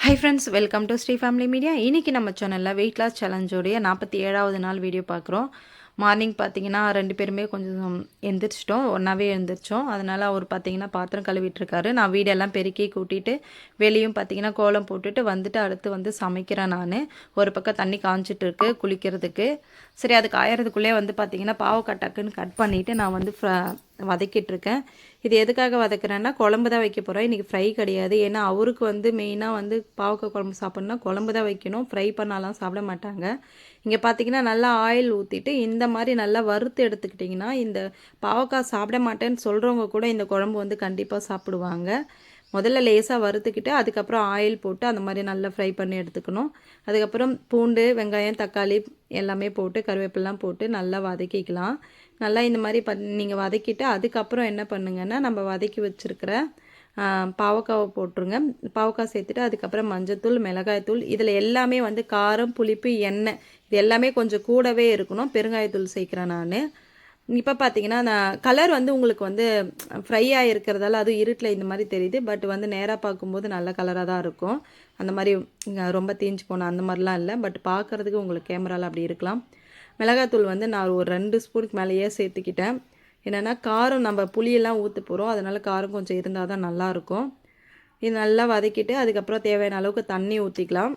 High friends, welcome to Sri family media. இன்றைக்கி நம்ம சேனலில் வெயிட் லாஸ் சேலஞ்சோடைய 47வது நாள் வீடியோ பார்க்குறோம். மார்னிங் பார்த்தீங்கன்னா 2 பேருமே கொஞ்சம் எந்திரிச்சிட்டோம், ஒன்றாவே எழுந்திரிச்சோம். அதனால் அவர் பார்த்தீங்கன்னா பாத்திரம் கழுவிட்டுருக்காரு. நான் வீடெல்லாம் பெருக்கி கூட்டிகிட்டு வெளியும் பார்த்தீங்கன்னா கோலம் போட்டுட்டு வந்துட்டு அடுத்து வந்து சமைக்கிறேன். நான் ஒரு பக்கம் தண்ணி காய்ச்சிட்டு குளிக்கிறதுக்கு. சரி, அது காயறதுக்குள்ளே வந்து பார்த்தீங்கன்னா பாவக்காய் டக்குன்னு கட் பண்ணிவிட்டு நான் வந்து வதக்கிட்டுருக்கேன். இது எதுக்காக வதக்குறேன்னா குழம்பு தான் வைக்க போகிறேன். இன்றைக்கி ஃப்ரை கிடையாது. ஏன்னா அவருக்கு வந்து மெயினாக வந்து பாவக்காய் குழம்பு சாப்பிட்ணுன்னா குழம்பு தான் வைக்கணும், ஃப்ரை பண்ணாலாம் சாப்பிட மாட்டாங்க. இங்கே பார்த்தீங்கன்னா நல்லா ஆயில் ஊற்றிட்டு இந்த மாதிரி நல்லா வறுத்து எடுத்துக்கிட்டிங்கன்னா இந்த பாவக்காய் சாப்பிட மாட்டேன்னு சொல்கிறவங்க கூட இந்த குழம்பு வந்து கண்டிப்பாக சாப்பிடுவாங்க. முதல்ல லேசாக வறுத்துக்கிட்டு அதுக்கப்புறம் ஆயில் போட்டு அந்த மாதிரி நல்லா ஃப்ரை பண்ணி எடுத்துக்கணும். அதுக்கப்புறம் பூண்டு, வெங்காயம், தக்காளி எல்லாமே போட்டு கருவேப்பிலாம் போட்டு நல்லா வதக்கிக்கலாம். நல்லா இந்த மாதிரி நீங்கள் வதக்கிட்டு அதுக்கப்புறம் என்ன பண்ணுங்கன்னா நம்ம வதக்கி வச்சுருக்கிற பாவக்காவை போட்டுருங்க. பாவக்காய் சேர்த்துட்டு அதுக்கப்புறம் மஞ்சத்தூள், மிளகாய்த்தூள், இதில் எல்லாமே வந்து காரம், புளிப்பு, எண்ணெய் இது எல்லாமே கொஞ்சம் கூடவே இருக்கணும். பெருங்காயத்தூள் சேர்க்குறேன் நான். இப்போ பார்த்தீங்கன்னா நான் கலர் வந்து உங்களுக்கு வந்து ஃப்ரை ஆகிருக்கிறதால அதுவும் இருட்டில் இந்த மாதிரி தெரியுது. பட் வந்து நேராக பார்க்கும்போது நல்ல கலராக தான் இருக்கும். அந்த மாதிரி ரொம்ப தீஞ்சு போன அந்த மாதிரிலாம் இல்லை. பட் பார்க்குறதுக்கு உங்களுக்கு கேமராவில் அப்படி இருக்கலாம். மிளகாத்தூள் வந்து நான் ஒரு 2 ஸ்பூனுக்கு மேலேயே சேர்த்துக்கிட்டேன். என்னென்னா காரம் நம்ம புளியெல்லாம் ஊற்ற போகிறோம், அதனால் காரம் கொஞ்சம் இருந்தால் தான் நல்லாயிருக்கும். இது நல்லா வதக்கிட்டு அதுக்கப்புறம் தேவையான அளவுக்கு தண்ணி ஊற்றிக்கலாம்.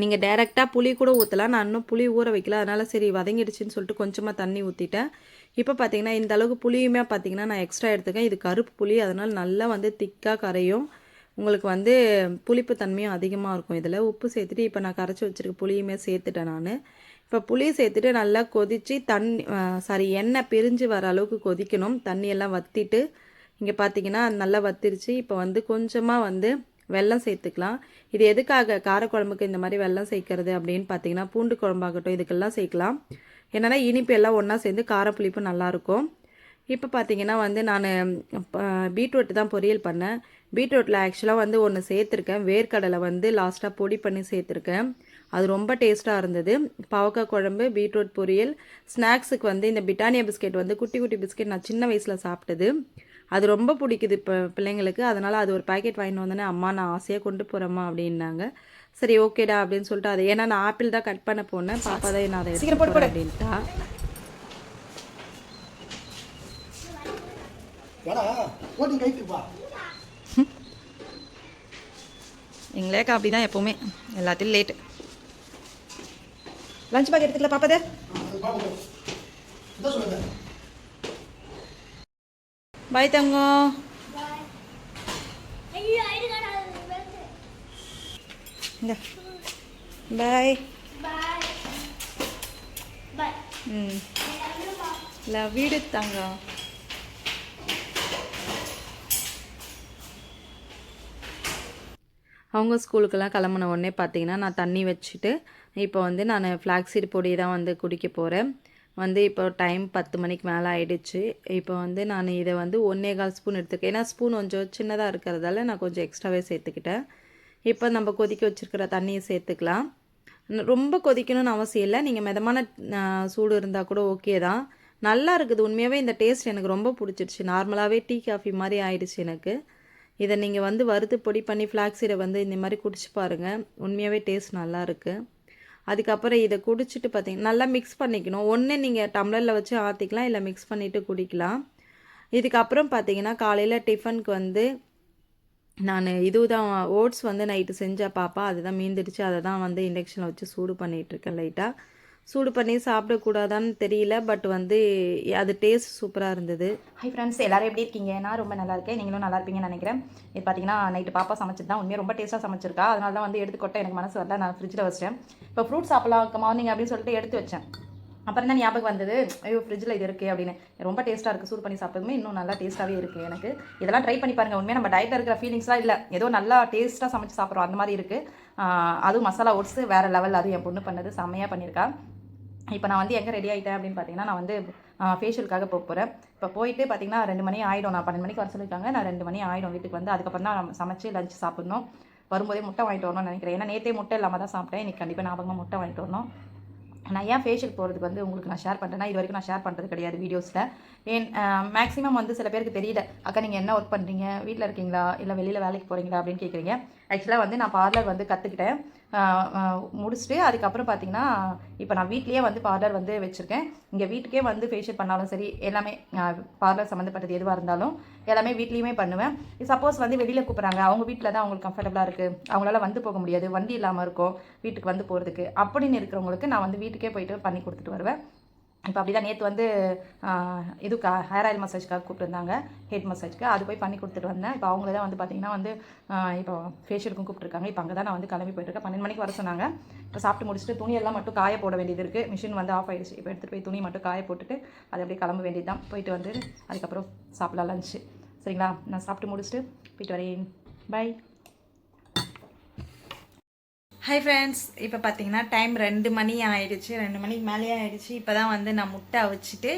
நீங்கள் டைரெக்டாக புளி கூட ஊற்றலாம். நான் இன்னும் புளி ஊற வைக்கல, அதனால் சரி வதங்கிடுச்சின்னு சொல்லிட்டு கொஞ்சமாக தண்ணி ஊற்றிட்டேன். இப்போ பார்த்தீங்கன்னா இந்த அளவுக்கு புளியுமே பார்த்தீங்கன்னா நான் எக்ஸ்ட்ரா எடுத்துக்கேன். இது கருப்பு புளி, அதனால் நல்லா வந்து திக்காக கரையும். உங்களுக்கு வந்து புளிப்பு தன்மையும் அதிகமாக இருக்கும். இதில் உப்பு சேர்த்துட்டு இப்போ நான் கரைச்சி வச்சுருக்க புளியுமே சேர்த்துட்டேன் நான். இப்போ புளி சேர்த்துட்டு நல்லா கொதித்து எண்ணெய் பிரிஞ்சு வர அளவுக்கு கொதிக்கணும். தண்ணியெல்லாம் வற்றிட்டு இங்கே பார்த்தீங்கன்னா நல்லா வத்திருச்சு. இப்போ வந்து கொஞ்சமாக வந்து வெல்லம் சேர்த்துக்கலாம். இது எதுக்காக காரக்குழம்புக்கு இந்த மாதிரி வெல்லம் சேர்க்கறது அப்படின்னு பார்த்தீங்கன்னா பூண்டு குழம்பாகட்டும் இதுக்கெல்லாம் சேர்க்கலாம். என்னென்னா இனிப்பு எல்லாம் ஒன்றா சேர்ந்து காரப்புளிப்பு நல்லாயிருக்கும். இப்போ பார்த்தீங்கன்னா வந்து நான் பீட்ரூட் தான் பொரியல் பண்ணேன். பீட்ரூட்டில் ஆக்சுவலாக வந்து ஒன்று சேர்த்துருக்கேன். வேர்க்கடலை வந்து லாஸ்ட்டாக பொடி பண்ணி சேர்த்துருக்கேன். அது ரொம்ப டேஸ்ட்டாக இருந்தது. பாவக்காய் குழம்பு, பீட்ரூட் பொரியல். ஸ்நாக்ஸுக்கு வந்து இந்த பிட்டானியா பிஸ்கெட் வந்து குட்டி குட்டி பிஸ்கெட் நான் சின்ன வயசில் சாப்பிட்டது. அது ரொம்ப பிடிக்குது இப்போ பிள்ளைங்களுக்கு. அதனால் அது ஒரு பேக்கெட் வாங்கிட்டு வந்தோன்னே அம்மா நான் ஆசையாக கொண்டு போகிறேம்மா அப்படின்னாங்க. சரி ஓகேடா அப்படின்னு சொல்லிட்டு அதை ஏன்னா நான் ஆப்பிள் தான் கட் பண்ண போனேன். பாப்பா தான் நான் அதை எடுத்து போகிறேன் அப்படின்ட்டா. எங்களேக்கா அப்படி தான் எப்போவுமே எல்லாத்தையும் லேட்டு. லஞ்ச் பேக் எடுத்துக்கல பாப்பாதே. பாய் தங்கம். பாய். லவ் யூ தங்கம். அவங்க ஸ்கூலுக்கெல்லாம் கிளம்புன உடனே பார்த்தீங்கன்னா நான் தண்ணி வச்சுட்டு இப்போ வந்து நான் ஃப்ளாக்ஸீட் பொடி தான் வந்து குடிக்க போகிறேன். வந்து இப்போ டைம் 10 மணிக்கு மேலே ஆகிடுச்சு. இப்போ வந்து நான் இதை வந்து 1.25 ஸ்பூன் எடுத்துருக்கேன். ஏன்னா ஸ்பூன் கொஞ்சம் சின்னதாக இருக்கிறதால நான் கொஞ்சம் எக்ஸ்ட்ராவே சேர்த்துக்கிட்டேன். இப்போ நம்ம கொதிக்க வச்சுருக்கிற தண்ணியை சேர்த்துக்கலாம். ரொம்ப கொதிக்கணும்னு அவசியம் இல்லை. நீங்கள் மிதமான சூடு இருந்தால் கூட ஓகே தான். நல்லா இருக்குது. உண்மையாகவே இந்த டேஸ்ட் எனக்கு ரொம்ப பிடிச்சிருச்சு. நார்மலாகவே டீ காஃபி மாதிரி ஆயிடுச்சு எனக்கு. இதை நீங்கள் வந்து வறுத்து பொடி பண்ணி ஃப்ளாக்ஸீடை வந்து இந்த மாதிரி குடிச்சு பாருங்கள். உண்மையாகவே டேஸ்ட் நல்லா இருக்குது. அதுக்கப்புறம் இதை குடிச்சிட்டு பார்த்தீங்கன்னா நல்லா மிக்ஸ் பண்ணிக்கணும். ஒன்று நீங்கள் டம்ளரில் வச்சு ஆற்றிக்கலாம், இல்லை மிக்ஸ் பண்ணிவிட்டு குடிக்கலாம். இதுக்கப்புறம் பார்த்தீங்கன்னா காலையில் டிஃபனுக்கு வந்து நான் இதுதான் ஓட்ஸ் வந்து நைட்டு செஞ்ச பாப்பா அதுதான் மீந்துடுச்சு. அதை தான் வந்து இண்டக்ஷனில் வச்சு சூடு பண்ணிகிட்ருக்கேன். லைட்டாக சூடு பண்ணி சாப்பிடக்கூடாதான்னு தெரியல. பட் வந்து அது டேஸ்ட் சூப்பராக இருந்தது. ஹை ஃப்ரெண்ட்ஸ், எல்லோரும் எப்படி இருக்கீங்க? நான் ரொம்ப நல்லா இருக்கேன். நீங்களும் நல்லா இருப்பீங்கன்னு நினைக்கிறேன். இது பார்த்தீங்கன்னா நைட்டு பாப்பா சமைச்சது தான். உண்மையாக ரொம்ப டேஸ்ட்டாக சமைச்சிருக்கா. அதனால தான் வந்து எடுத்துக்கொட்ட எனக்கு மனசு வரல. நான் ஃப்ரிட்ஜில் வச்சிட்டேன். இப்போ ஃப்ரூட் சாப்பிடலாம் மார்னிங் அப்படின்னு சொல்லிட்டு எடுத்து வச்சேன். அப்புறம் தான் ஞாபகம் வந்தது, ஐயோ ஃப்ரிட்ஜில் இது இருக்குது அப்படின்னு. ரொம்ப டேஸ்ட்டாக இருக்குது. சூடு பண்ணி சாப்பிடுமே இன்னும் நல்லா டேஸ்ட்டாகவே இருக்குது எனக்கு. இதெல்லாம் ட்ரை பண்ணி பாருங்கள். உண்மையாக நம்ம டயட்டில் இருக்கிற ஃபீலிங்ஸ்லாம் இல்லை. ஏதோ நல்லா டேஸ்ட்டாக சமைச்சு சாப்பிட்றோம் அந்த மாதிரி இருக்குது. அதுவும் மசாலா ஓட்ஸ் வேறு லெவல். அதுவும் என் பொண்ணு பண்ணது செம்மையாக பண்ணியிருக்கா. இப்போ நான் வந்து எங்கே ரெடி ஆகிட்டேன் அப்படின்னு பார்த்தீங்கன்னா நான் வந்து ஃபேஷியலுக்காக போகிறேன். இப்போ போயிட்டு பார்த்தீங்கன்னா 2 மணி ஆகிடும். நான் 12 மணிக்கு வர சொல்லியிருக்காங்க. நான் 2 மணி ஆகிடும் வீட்டுக்கு வந்து. அதுக்கப்புறம் தான் சமைச்சு லஞ்ச் சாப்பிட்ணும். வரும்போதே முட்டை வாங்கிட்டு வரணும்னு நினைக்கிறேன். ஏன்னா நேற்றே முட்டை இல்லாமல் தான் சாப்பிட்டேன். இன்றைக்கி கண்டிப்பாக ஞாபகமாக முட்டை வாங்கிட்டு வரணும். நான் ஏன் ஃபேஷியல் போகிறதுக்கு வந்து உங்களுக்கு நான் ஷேர் பண்ணுறேன்னா இது வரைக்கும் நான் ஷேர் பண்ணுறது கிடையாது வீடியோஸில். மேக்ஸிமம் வந்து சில பேருக்கு தெரியல, அக்கா நீங்கள் என்ன ஒர்க் பண்ணுறீங்க, வீட்டில் இருக்கீங்களா இல்லை வெளியில் வேலைக்கு போகிறீங்களா அப்படின்னு கேட்குறீங்க. ஆக்சுவலாக வந்து நான் பார்லர் வந்து கற்றுக்கிட்டேன். முடிச்சுட்டு அதுக்கப்புறம் பார்த்தீங்கன்னா இப்போ நான் வீட்லேயே வந்து பார்லர் வந்து வச்சுருக்கேன். இங்கே வீட்டுக்கே வந்து ஃபேஷியல் பண்ணாலும் சரி எல்லாமே பார்லர் சம்மந்தப்பட்டது எதுவாக இருந்தாலும் எல்லாமே வீட்லேயுமே பண்ணுவேன். சப்போஸ் வந்து வெளியில் கூப்பிட்றாங்க, அவங்க வீட்டில் தான் அவங்களுக்கு கம்ஃபர்டபுளாக இருக்குது, அவங்களால வந்து போக முடியாது, வண்டி இல்லாமல் இருக்கும் வீட்டுக்கு வந்து போகிறதுக்கு அப்படின்னு இருக்கிறவங்களுக்கு நான் வந்து வீட்டுக்கே போயிட்டு பண்ணி கொடுத்துட்டு வருவேன். இப்போ அப்படி தான் நேற்று வந்து இதுக்கா ஹேர் ஆயில் மசாஜ்க்காக கூப்பிட்டுருந்தாங்க, ஹெட் மசாஜ்க்கு. அது போய் பண்ணி கொடுத்துட்டு வந்தேன். இப்போ அவங்கள தான் வந்து பார்த்திங்கன்னா வந்து இப்போ ஃபேஷியலுக்கும் கூப்பிட்டுருக்காங்க. இப்போ அங்கே தான் நான் வந்து கிளம்பி போயிட்டுருக்கேன். 12 மணிக்கு வர சொன்னாங்க. இப்போ சாப்பிட்டு முடிச்சுட்டு துணியெல்லாம் மட்டும் காய போட வேண்டியது இருக்குது. மிஷின் வந்து ஆஃப் ஆகிடுச்சு. இப்போ எடுத்துகிட்டு போய் துணி மட்டும் காய போட்டுட்டு அது அப்படியே கிளம்ப வேண்டியது தான். போயிட்டு வந்து அதுக்கப்புறம் சாப்பிடலாம் லஞ்சு. சரிங்களா? நான் சாப்பிட்டு முடிச்சுட்டு போயிட்டு வரேன். பை. ஹாய் ஃப்ரெண்ட்ஸ், இப்போ பார்த்தீங்கன்னா டைம் 2 மணி ஆயிடுச்சு, 2 மணிக்கு மேலேயே ஆயிடுச்சு. இப்போ தான் வந்து நான் முட்டை அவிச்சிட்டு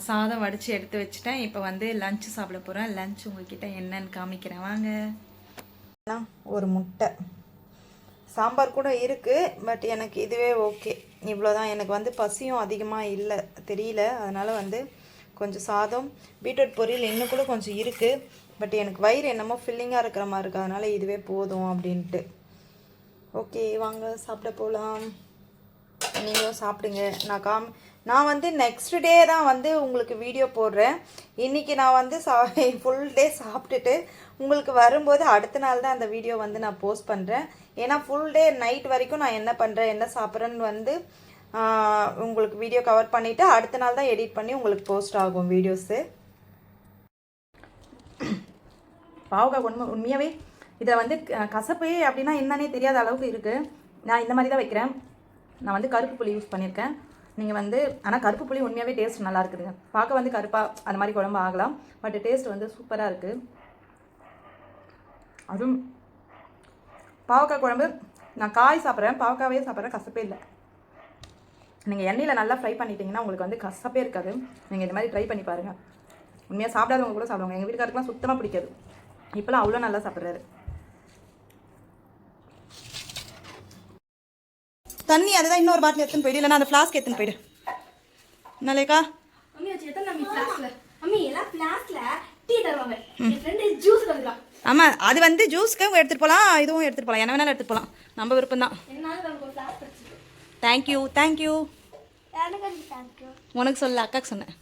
சாதம் வடித்து எடுத்து வச்சுட்டேன். இப்போ வந்து லஞ்சு சாப்பிட போகிறேன். லஞ்ச் உங்ககிட்ட என்னன்னு காமிக்கிறேன் வாங்க. ஒரு முட்டை, சாம்பார் கூட இருக்குது, பட் எனக்கு இதுவே ஓகே. இவ்வளோதான். எனக்கு வந்து பசியும் அதிகமாக இல்லை தெரியல, அதனால் வந்து கொஞ்சம் சாதம், பீட்ரூட் பொரியல் இன்னும் கூட கொஞ்சம் இருக்குது. பட் எனக்கு வயிறு என்னமோ ஃபில்லிங்காக இருக்கிற மாதிரி இருக்குது, அதனால் இதுவே போதும் அப்படின்ட்டு. ஓகே, வாங்க சாப்பிட போகலாம். நீங்களும் சாப்பிடுங்க. நான் வந்து நெக்ஸ்ட் டே தான் வந்து உங்களுக்கு வீடியோ போடுறேன். இன்றைக்கி நான் வந்து ஃபுல் டே சாப்பிட்டுட்டு உங்களுக்கு வரும்போது அடுத்த நாள் தான் அந்த வீடியோ வந்து நான் போஸ்ட் பண்ணுறேன். ஏன்னா ஃபுல் டே நைட் வரைக்கும் நான் என்ன பண்ணுறேன் என்ன சாப்பிட்றேன்னு வந்து உங்களுக்கு வீடியோ கவர் பண்ணிவிட்டு அடுத்த நாள் தான் எடிட் பண்ணி உங்களுக்கு போஸ்ட் ஆகும் வீடியோஸு. பாவக்காய் உண்மையாகவே இதில் வந்து கசப்பு அப்படின்னா என்னன்னே தெரியாத அளவுக்கு இருக்குது. நான் இந்த மாதிரி தான் வைக்கிறேன். நான் வந்து கருப்பு புளி யூஸ் பண்ணியிருக்கேன். நீங்கள் வந்து ஆனால் கருப்பு புளி உண்மையாகவே டேஸ்ட் நல்லா இருக்குதுங்க. பார்க்க வந்து கருப்பாக அந்த மாதிரி குழம்பு ஆகலாம், பட் டேஸ்ட் வந்து சூப்பராக இருக்குது. அதுவும் பாவக்காய் குழம்பு நான் காய் சாப்பிட்றேன், பாவக்காவே சாப்பிட்றேன், கசப்பே இல்லை. நீங்கள் எண்ணெயில் நல்லா ஃப்ரை பண்ணிட்டீங்கன்னா உங்களுக்கு வந்து கசப்பே இருக்காது. நீங்கள் இந்த மாதிரி ட்ரை பண்ணி பாருங்கள். உண்மையாக சாப்பிடாதவங்க கூட சாப்பிடுவாங்க. எங்கள் வீட்டுக்காருக்குலாம் சுத்தமாக பிடிக்காது, இப்போலாம் அவ்வளோ நல்லா சாப்பிட்றாரு. தண்ணி அதுதான் இன்னொரு பாட்டில் எடுத்துன்னு போயிடு, இல்லைன்னா அந்த ஃப்ளாஸ்க் எடுத்துன்னு போயிடு. என்னலேக்கா ஆமாம், அது வந்து ஜூஸ்க்கு எடுத்துகிட்டு போகலாம், இதுவும் எடுத்துகிட்டு போகலாம், என்ன வேணாலும் எடுத்துகிட்டு போகலாம், நம்ம விருப்பம் தான். Thank you thank you. உனக்கு சொல்ல, அக்காக்கு சொன்னேன்.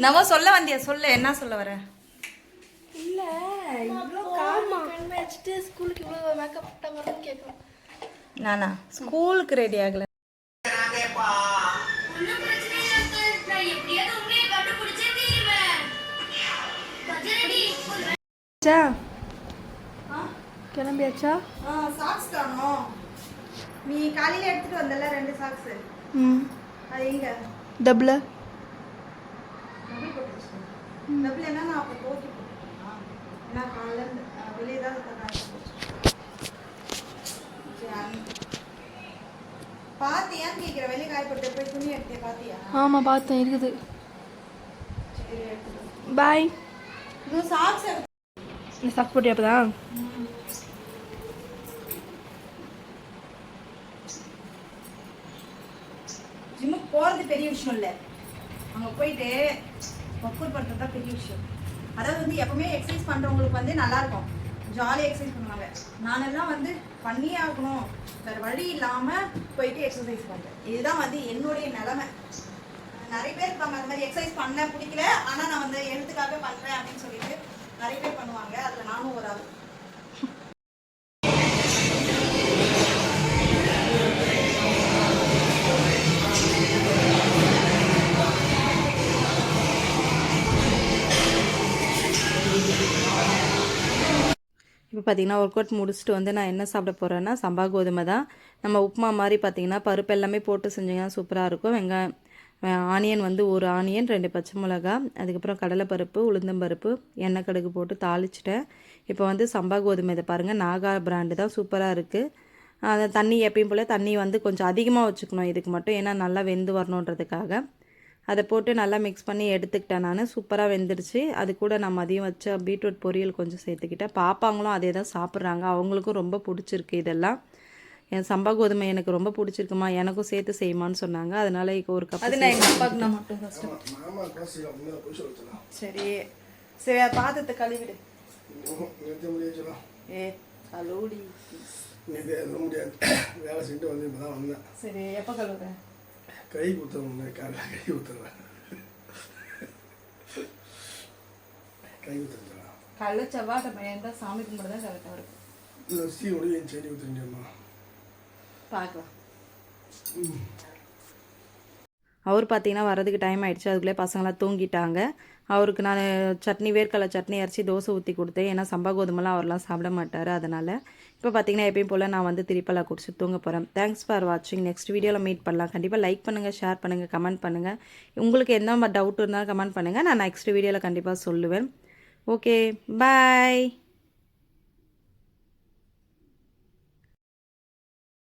நவோ சொல்ல வந்தியா, சொல்லு, என்ன சொல்ல வர? இல்லை, இவ்வளோ காரணம் வச்சுட்டு ஸ்கூலுக்கு இவ்வளோ மேக்கப் போட்டாங்கன்னு கேட்கணும். நானா ஸ்கூலுக்கு ரெடி ஆகல. கிளம்பியாச்சா? சாக்ஸ் காணோம். நீ காலையில் எடுத்துகிட்டு வந்தல 2 சாக்ஸு, அது எங்க? டபுள் டபுள் என்ன நான் அப்போ போக்கி போட்டுருக்கேன். ஏன்னா காலையில் வெளியே தான் பாத்தியான்னு கேட்குற, வெளியே காய போட்டு போய் துணி எடுத்தே பாத்தியா? ஆமாம் பார்த்தேன், இருக்குது. பாய். இன்னும் சாக்ஸ் நீ சாக்ஸ் போட்டியா? அப்போதான் ஜிம்முக்கு போகிறது பெரிய விஷயம் இல்லை, அங்கே போயிட்டு ஒர்க் பண்ணுறது தான் பெரிய விஷயம். அதாவது வந்து எப்பவுமே எக்ஸசைஸ் பண்ணுறவங்களுக்கு வந்து நல்லாயிருக்கும், ஜாலியாக எக்ஸசைஸ் பண்ணுவாங்க. நானெல்லாம் வந்து பண்ணியே ஆகணும், வேறு வழி இல்லாமல் போயிட்டு எக்ஸசைஸ் பண்ணுறேன். இதுதான் வந்து என்னுடைய நிலைமை. நிறைய பேர் இருப்பாங்க அந்த மாதிரி எக்ஸசைஸ் பண்ண பிடிக்கல, ஆனால் நான் வந்து எழுத்துக்காக பண்ணுறேன் அப்படின்னு சொல்லிட்டு நிறைய பேர் பண்ணுவாங்க. அதில் நானும் ஒரு ஆள். இப்போ பார்த்தீங்கன்னா ஒர்க் அவுட் முடிச்சுட்டு வந்து நான் என்ன சாப்பிட போகிறேன்னா சம்பா கோதுமை தான். நம்ம உப்புமா மாதிரி பார்த்தீங்கன்னா பருப்பு எல்லாமே போட்டு செஞ்சிங்கன்னா சூப்பராக இருக்கும். வெங்காயம், ஆனியன் வந்து 1 ஆனியன், 2 பச்சை மிளகா, அதுக்கப்புறம் கடலைப்பருப்பு, உளுந்தம்பருப்பு, எண்ணெய் கடுகு போட்டு தாளிச்சிட்டேன். இப்போ வந்து சம்பா கோதுமை இதை பாருங்கள், நாகா பிராண்டு தான், சூப்பராக இருக்குது. அதை தண்ணி எப்பயும் போல் தண்ணி வந்து கொஞ்சம் அதிகமாக வச்சுக்கணும் இதுக்கு மட்டும், ஏன்னா நல்லா வெந்து வரணுன்றதுக்காக. அதை போட்டு நல்லா மிக்ஸ் பண்ணி எடுத்துக்கிட்டேன் நான். சூப்பராக வெந்துடுச்சு. அது கூட நான் மதியம் வச்ச பீட்ரூட் பொரியல் கொஞ்சம் சேர்த்துக்கிட்டேன். பாப்பாங்களும் அதே தான் சாப்பிட்றாங்க, அவங்களுக்கும் ரொம்ப பிடிச்சிருக்கு இதெல்லாம். என் சம்பா கோதுமை எனக்கு ரொம்ப பிடிச்சிருக்குமா, எனக்கும் சேர்த்து செய்யுமான்னு சொன்னாங்க. அதனால இப்போ ஒரு கப். அது நான் எங்கள் அப்பாவுக்கு நான் மட்டும் சரி சரி, பாத்திரத்தை கழுவிடு. அலோடி இது எதுவும் முடியாது. வேலை செஞ்சுட்டு வந்து இப்போ தான் வந்தேன். சரி எப்போ கழுவுறேன்? கை குத்துறேன், காலைல கை குத்துறேன். கை குத்துறேன். காலைல செவ்வாய்க்கிழமை இருந்தால் சாமி கும்பிட்டு தான் கரெக்டாக இருக்கும். இந்த சீ என் செடி ஊற்றுறீங்கம்மா. பார்க்கலாம். அவர் பார்த்தீங்கன்னா வரதுக்கு டைம் ஆயிடுச்சு. அதுக்குள்ளே பசங்களாம் தூங்கிட்டாங்க. அவருக்கு நான் சட்னி, வேர்க்கடலை சட்னி அரைச்சி தோசை ஊற்றி கொடுத்தேன். ஏன்னா சம்பா கோதுமெல்லாம் அவரெல்லாம் சாப்பிட மாட்டார். அதனால் இப்போ பார்த்தீங்கன்னா எப்பயும் போல் நான் வந்து திருப்பலா குடிச்சு தூங்க போகிறேன். தேங்க்ஸ் ஃபார் வாட்சிங். நெக்ஸ்ட் வீடியோவில் மீட் பண்ணலாம். கண்டிப்பாக லைக் பண்ணுங்கள், ஷேர் பண்ணுங்கள், கமெண்ட் பண்ணுங்கள். உங்களுக்கு எந்த டவுட் இருந்தாலும் கமெண்ட் பண்ணுங்கள். நான் நெக்ஸ்ட் வீடியோவில் கண்டிப்பாக சொல்லுவேன். ஓகே, பாய்.